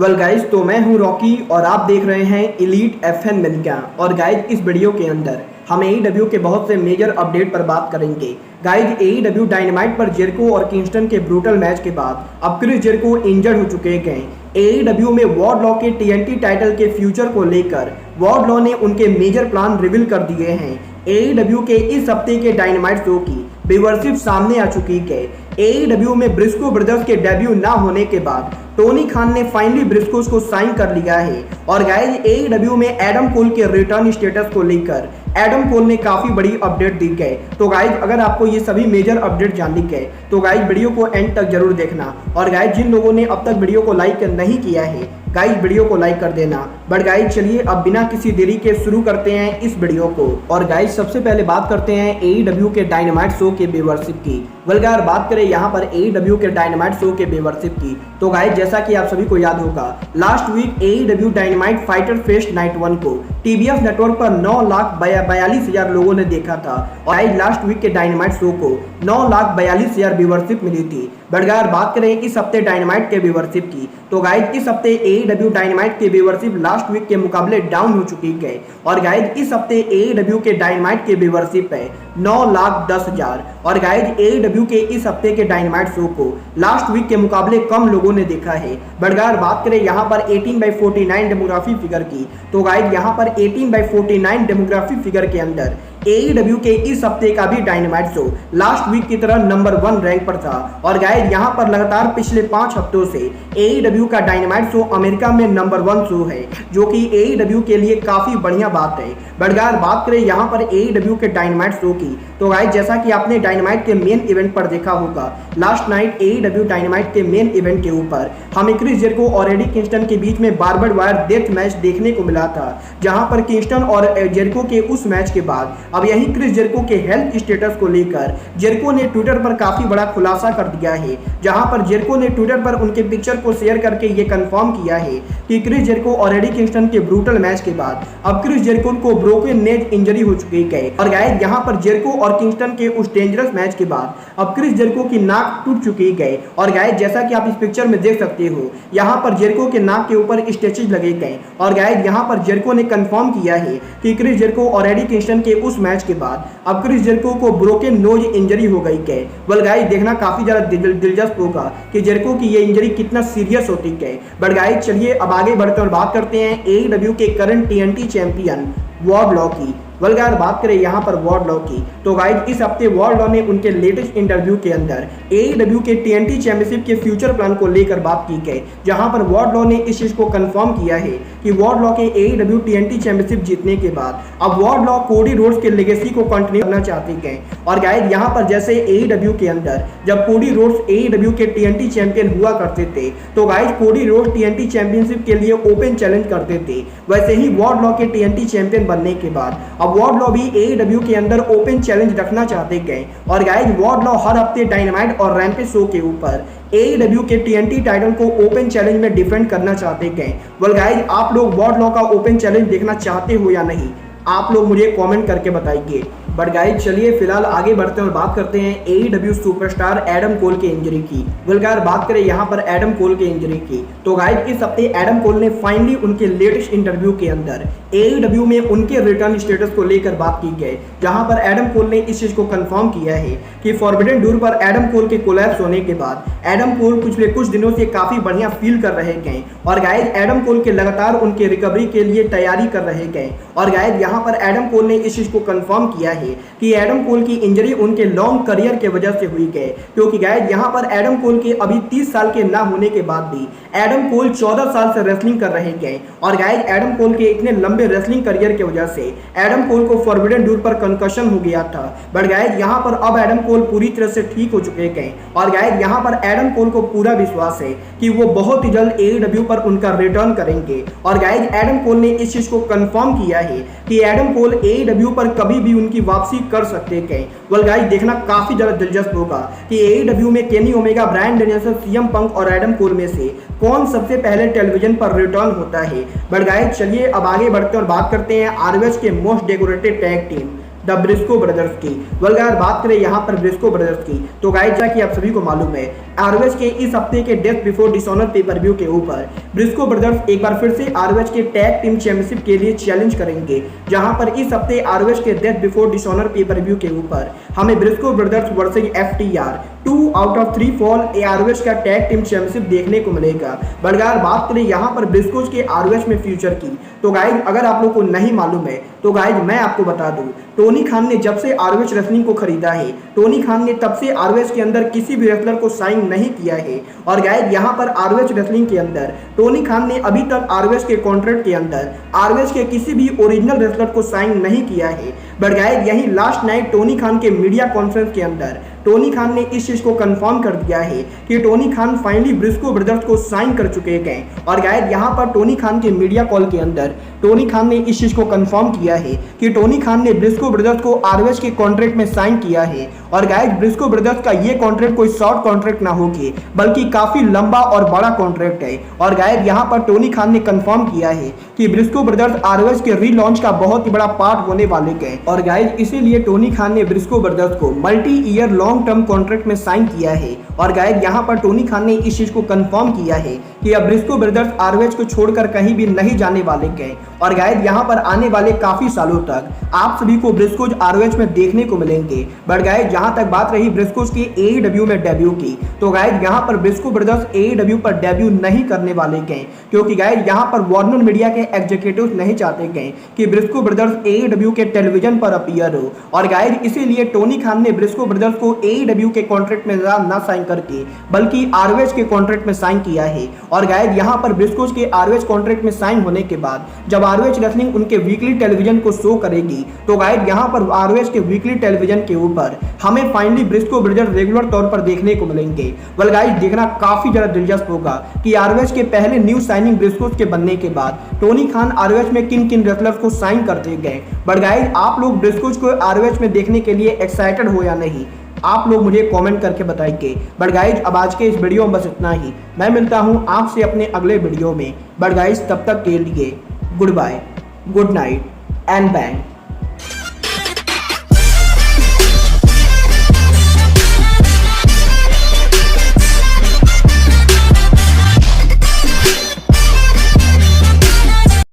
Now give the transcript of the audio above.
Well guys, तो मैं हूं रॉकी और आप देख रहे हैं एलीट एफएन मिलगा। और गाइज, इस वीडियो के अंदर हम एईडब्ल्यू के बहुत से मेजर अपडेट पर बात करेंगे। गाइज, एईडब्ल्यू डायनामाइट पर जेरिको और किंगस्टन के ब्रूटल मैच के बाद अब क्रिस जेरिको इंजर्ड हो चुके हैं। एईडब्ल्यू में वार्डलॉ के टीएनटी टाइटल के फ्यूचर को लेकर वार्डलॉ ने उनके मेजर प्लान रिवील कर दिए हैं। एईडब्ल्यू के इस हफ्ते के डायनामाइट शो की व्यूअरशिप सामने आ चुकी है। एईडब्ल्यू में ब्रिस्को ब्रदर्स के डेब्यू ना होने के बाद टोनी खान ने फाइनली ब्रिस्कोस को साइन कर लिया है। और गाइज, एईडब्ल्यू में एडम कोल के रिटर्न स्टेटस को लेकर एडम कोल ने काफी बड़ी अपडेट दी है। तो गाइज, अगर आपको ये सभी मेजर अपडेट जाननी है तो गाइज वीडियो को एंड तक जरूर देखना। और गाइज, जिन लोगों ने अब तक वीडियो को लाइक नहीं किया है गाइज, वीडियो को लाइक कर देना। बट गाइज, चलिए अब बिना किसी देरी के शुरू करते हैं इस वीडियो को। और गाइज, सबसे पहले बात करते हैं एईडब्ल्यू के डायनामाइट शो के व्यूअरशिप की। वल्गार बात करें यहाँ पर एईडब्ल्यू के डायनामाइट शो के व्यूअरशिप की, तो गाइज जैसा कि आप सभी को याद होगा, last week AEW Dynamite Fyter Fest night 1 को टीबीएफ नेटवर्क पर 9,42,000 लोगों ने देखा था। और गाइज, लास्ट वीक के डायनामाइट शो को 9,42,000 व्यूअरशिप मिली थी। बट अगर बात करें इस हफ्ते डायनामाइट के व्यूअरशिप की, तो गाइज इस हफ्ते एईडब्ल्यू डायनामाइट की व्यूअरशिप लास्ट वीक के मुकाबले डाउन हो चुकी है। और गाइज, इस हफ्ते एईडब्ल्यू के डायनामाइट की व्यूअरशिप है 9,10,000। और गाइज, एईडब्ल्यू के इस हफ्ते के डायनामाइट शो को लास्ट वीक के मुकाबले कम लोगों ने देखा है। बट अगर बात करें यहाँ पर 18/49 डेमोग्राफी फिगर की, तो गाइज यहाँ पर 18/49 डेमोग्राफी फिगर के अंदर एईडब्ल्यू के इस हफ्ते का भी डायनामाइट शो लास्ट वीक की तरह नंबर 1 रैंक पर था। और गाइज, यहाँ पर लगातार पिछले 5 हफ्तों से एईडब्ल्यू का डायनामाइट शो अमेरिका में नंबर 1 शो है, जो कि एईडब्ल्यू के लिए काफी बढ़िया बात है। बट अगर बात करें यहाँ पर एईडब्ल्यू के डायनामाइट शो की, तो गाइज जैसा कि आपने डायनामाइट के मेन इवेंट पर देखा होगा, लास्ट नाइट एईडब्ल्यू डायनामाइट के मेन इवेंट के ऊपर हमें क्रिस जेरिको और एडी किंगस्टन के बीच में बार्बर्ड वायर डेथ मैच देखने को मिला था। जहां पर किंगस्टन और जेरिको के उस मैच के बाद अब यही क्रिस जेरिको के हेल्थ स्टेटस को लेकर जेरिको ने ट्विटर पर काफी बड़ा खुलासा कर दिया है। जहां पर जेरिको ने ट्विटर पर उनके पिक्चर को शेयर करके ये कंफर्म किया है कि क्रिस जेरिको और एडी किंगस्टन के ब्रूटल मैच के बाद अब क्रिस जेरिको को ब्रोकन नेक इंजरी हो चुकी है। और गाइस, यहां पर जेरिको और किंगस्टन के उस डेंजरस मैच के बाद अब क्रिस जेरिको की नाक टूट चुकी है। और गाइस, जैसा कि आप इस पिक्चर में देख सकते हो, यहां पर जेरिको के नाक के ऊपर स्टिचेस लगे गए। और गाइस, यहां पर जेरिको ने कंफर्म किया है कि क्रिस जेरिको और एडी किंगस्टन के उस मैच के बाद अब क्रिस जेरिको को ब्रोकन नोज इंजरी हो गई है। वेल गाइस, देखना काफी ज्यादा दिलचस्प होगा कि जेरिको की ये इंजरी कितना सीरियस होती है। बट गाइस, चलिए अब आगे बढ़ते और बात करते हैं एईडब्ल्यू के करंट टीएनटी चैंपियन वार्डलॉ की। वेल गाइस, बात करें यहाँ पर वार्डलॉ की, तो गाइस इस हफ्ते वार्डलॉ ने उनके लेटेस्ट इंटरव्यू के अंदर एईडब्ल्यू के टीएनटी चैंपियनशिप के फ्यूचर प्लान को लेकर बात की है। जहां पर वार्डलॉ ने इस चीज को कंफर्म किया है कि वार्डलॉ के एईडब्ल्यू टीएनटी चैंपियनशिप जीतने के बाद अब वार्डलॉ कोडी रोड्स के लेगेसी को कंटिन्यू करना चाहते हैं। और गाइस, यहाँ पर जैसे एईडब्ल्यू के अंदर जब कोडी रोड्स एईडब्ल्यू के टीएनटी चैंपियन हुआ करते थे, तो guys Cody Rhodes TNT championship के लिए ओपन चैलेंज करते थे। वैसे ही वार्डलॉ के टीएनटी चैंपियन बनने के बाद अब वार्डलॉ भी एईडब्ल्यू के अंदर ओपन चैलेंज रखना चाहते हैं। और गाइस, वार्डलॉ हर हफ्ते डायनामाइट और रैम्पेज शो के ऊपर एईडब्ल्यू के टीएनटी टाइटल को ओपन चैलेंज में डिफेंड करना चाहते हैं। वेल गाइस, आप लोग वार्डलॉ का ओपन चैलेंज देखना चाहते हो या नहीं, आप लोग मुझे कमेंट करके बताइए। बट गाइस, चलिए फिलहाल आगे बढ़ते हैं और बात करते हैं एईडब्ल्यू सुपरस्टार एडम कोल के इंजरी की। वेल गाइस, बात करें यहाँ पर एडम कोल के इंजरी की, तो गाइस इस हफ्ते एडम कोल ने फाइनली उनके लेटेस्ट इंटरव्यू के अंदर एईडब्ल्यू में उनके रिटर्न स्टेटस को लेकर बात की गई। जहां पर एडम कोल ने इस चीज को कंफर्म किया है कि फॉरबिडन डोर पर एडम कोल के कोलैप्स होने के बाद एडम कोल पिछले कुछ दिनों से काफी बढ़िया फील कर रहे हैं। और गाइस, एडम कोल के लगातार उनके रिकवरी के लिए तैयारी कर रहे हैं। और गाइस, यहाँ पर एडम कोल ने इस चीज को कंफर्म किया है कि एडम कोल की इंजरी उनके लॉन्ग करियर के वजह से हुई है। क्योंकि गाइस, यहाँ पर एडम कोल के अभी 30 साल के ना होने के बाद भी एडम कोल 14 साल से रेसलिंग कर रहे हैं। और गाइस, एडम कोल के इतने लंबे रेसलिंग करियर की वजह से एडम कोल को फॉरबिडन डोर पर कंकशन हो गया था। बट गाइस, यहाँ पर अब एडम कोल पूरी तरह से ठीक हो चुके हैं। और गाइस, यहाँ पर एडम कोल को पूरा विश्वास है कि वो बहुत ही जल्द एईडब्ल्यू पर उनका रिटर्न करेंगे। और गाइस, एडम कोल ने इस चीज को कंफर्म किया है कि एडम कोल एईडब्ल्यू पर कभी भी उनकी वापसी कर सकते हैं। वेल गाइस, देखना काफी ज्यादा दिलचस्प होगा कि एईडब्ल्यू में Kenny Omega, Bryan Danielson, CM Punk और एडम कोल में से कौन सबसे पहले टेलीविजन पर रिटर्न होता है। बट गाइस, चलिए अब आगे बढ़ते हैं और बात करते हैं आरओएच के most decorated tag team the Briscoe brothers की। अगर बात करें यहाँ पर ब्रिस्को ब्रदर्स की, तो गाइस जैसा कि आप सभी को मालूम है, आरओएच के इस हफ्ते के death before dishonour pay per view के ऊपर ब्रिस्को ब्रदर्स एक बार फिर से आरओएच के टैग टीम चैंपियनशिप के लिए चैलेंज करेंगे, जहां पर इस हफ्ते आरओएच के death before dishonour pay per view के ऊपर हमें Briscoe brothers versus FTR 2 out of 3 fall ROH का टैग टीम चैंपियनशिप देखने को मिलेगा। अगर बात करें यहाँ पर ब्रिस्कोज के आरओएच में फ्यूचर की, तो गाइज अगर आप लोग को नहीं मालूम है तो गाइज मैं आपको बता दूं, टोनी खान ने जब से आरओएच रेसलिंग को खरीदा है, टोनी खान ने तब से आरओएच के अंदर किसी भी रेसलर को साइन नहीं किया है। और गाइज यहाँ पर आरओएच रेसलिंग के अंदर टोनी खान ने अभी तक आरओएच के कॉन्ट्रैक्ट के अंदर आरओएच के किसी भी ओरिजिनल रेसलर को साइन नहीं किया है। बट गाइज यही लास्ट नाइट टोनी खान के मीडिया कॉन्फ्रेंस के अंदर टोनी खान ने इस चीज को कंफर्म कर दिया है कि Tony Khan finally Briscoe brothers को साइन कर चुके हैं। और गाइस यहाँ पर टोनी खान के मीडिया कॉल के अंदर टोनी खान ने इस चीज को कंफर्म किया है कि टोनी खान ने ब्रिस्को ब्रदर्स को आरओएच के कॉन्ट्रैक्ट में साइन किया है। और गाइस ब्रिस्को ब्रदर्स का ये कॉन्ट्रैक्ट कोई शॉर्ट कॉन्ट्रैक्ट ना होगी, बल्कि काफी लंबा और बड़ा कॉन्ट्रैक्ट है। और गाइस यहाँ पर टोनी खान ने कंफर्म किया है कि ब्रिस्को ब्रदर्स आरओएच के रीलॉन्च का बहुत ही बड़ा पार्ट होने वाले हैं। और गाइस इसीलिए टोनी खान ने ब्रिस्को ब्रदर्स को multi year long term contract में साइन किया है। और गाइस यहाँ पर टोनी खान ने इस चीज को कंफर्म किया है कि अब ब्रिस्को ब्रदर्स आरओएच को छोड़कर कहीं भी नहीं जाने वाले हैं। और गाइस यहाँ पर आने वाले काफी सालों तक आप सभी को ब्रिस्कोज आरओएच में देखने को मिलेंगे। बट गाइस जहां तक बात रही ब्रिस्कोज की AEW में डेब्यू की, तो गाइस यहाँ पर ब्रिस्को ब्रदर्स AEW पर डेब्यू नहीं करने वाले हैं, क्योंकि गाइस यहाँ पर वार्नर मीडिया के एग्जीक्यूटिव्स नहीं चाहते हैं कि ब्रिस्को ब्रदर्स AEW के टेलीविजन पर अपीयर हो। और गाइस इसीलिए टोनी खान ने ब्रिस्को ब्रदर्स को AEW के कॉन्ट्रैक्ट में ना साइन करके बल्कि आरओएच के कॉन्ट्रैक्ट में साइन किया है। और गाइस यहाँ पर ब्रिस्कोज के आरओएच कॉन्ट्रैक्ट में साइन होने के बाद जब आरओएच रेसलिंग उनके वीकली टेलीविजन को शो करेगी, तो गाइस यहाँ पर आरओएच के वीकली टेलीविजन के ऊपर हमें फाइनली ब्रिस्को ब्रदर्स रेगुलर तौर पर देखने को मिलेंगे। वेल गाइस देखना काफी ज्यादा दिलचस्प होगा कि आरओएच के पहले न्यू साइनिंग ब्रिस्कोज के बनने के बाद टोनी खान आरओएच में किन किन रेसलर्स को साइन करते गए। बट गाइस आप लोग ब्रिस्कोज को आरओएच में देखने के लिए एक्साइटेड हो या नहीं, आप लोग मुझे कमेंट करके बताइए। बट गाइज अब आज के इस वीडियो में बस इतना ही। मैं मिलता हूं आपसे अपने अगले वीडियो में। बट गाइज तब तक के लिए goodbye, good night and bang.